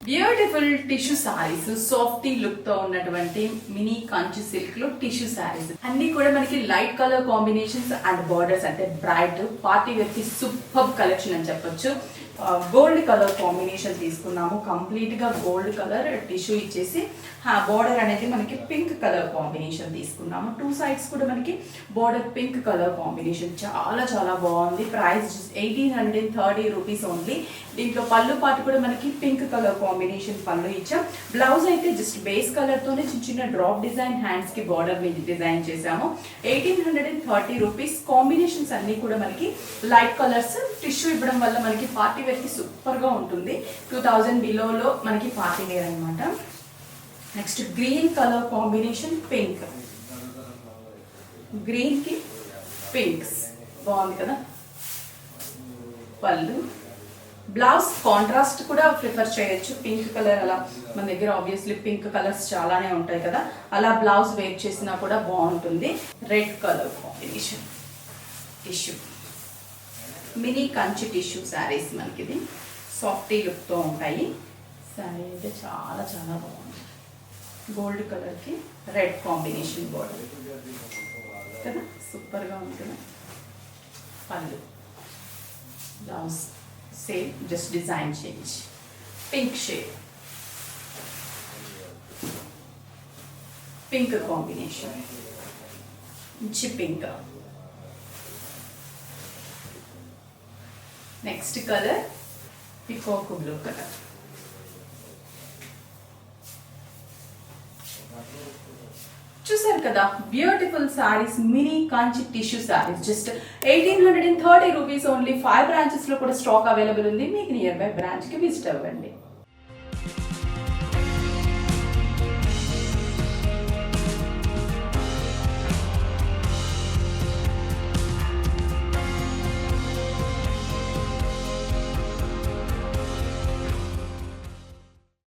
Beautiful tissue saris, softy look తో ఉన్నటువంటి mini Kanchi silk లో టిష్యూ సారీస్ అన్ని కూడా మనకి light colour combinations and borders అంటే బ్రైట్ పార్టీ వేర్ కి సూపర్ కలెక్షన్ అని చెప్పొచ్చు. గోల్డ్ కలర్ కాంబినేషన్ తీసుకున్నాము, కంప్లీట్ గా గోల్డ్ కలర్ టిష్యూ ఇచ్చేసి బార్డర్ అనేది మనకి పింక్ కలర్ కాంబినేషన్ తీసుకున్నాము. టూ సైడ్స్ కూడా మనకి బార్డర్ పింక్ కలర్ కాంబినేషన్ చాలా చాలా బాగుంది. Price 1830 rupees only. దీంట్లో పళ్ళు పాటు కూడా మనకి పింక్ కలర్ కాంబినేషన్ పళ్ళు ఇచ్చాం. బ్లౌజ్ అయితే జస్ట్ బేస్ కలర్ తోనే చిన్న చిన్న డ్రాప్ డిజైన్ హ్యాండ్స్ కి బార్డర్ మీద డిజైన్ చేసాము. 1830 రూపీస్. కాంబినేషన్స్ అన్ని కూడా మనకి లైట్ కలర్స్. టిష్యూ ఇవ్వడం వల్ల మనకి పార్టీ వేర్ కి సూపర్ గా ఉంటుంది. 2000 బిలోలో మనకి పార్టీ వేర్ అనమాట. Next green colour combination, pink, green కి పింక్స్ బాగుంది కదా. పళ్ళు, బ్లౌజ్ కాంట్రాస్ట్ కూడా ప్రిఫర్ చేయొచ్చు. పింక్ కలర్ అలా మన దగ్గర ఆబ్వియస్లీ పింక్ కలర్స్ చాలానే ఉంటాయి కదా, అలా బ్లౌజ్ వేర్ చేసినా కూడా బాగుంటుంది. Red colour combination tissue, mini Kanchi tissue saris మనకి ఇది సాఫ్టీ లుక్తో ఉంటాయి. శారీ అయితే చాలా చాలా బాగుంది. గోల్డ్ కలర్కి రెడ్ కాంబినేషన్ బోర్డర్ కదా, సూపర్గా ఉంటుంది. పళ్ళు, blouse same, just design change. Pink shade, pink combination, మంచి pink. Next colour peacock blue colour. చూసారు కదా beautiful sarees, mini Kanchi tissue sarees just 1830 rupees only. 5 branches లో కూడా స్టాక్ అవైలబుల్ ఉంది. మీకు నియర్ బై బ్రాంచ్ కి విజిట్ అవ్వండి.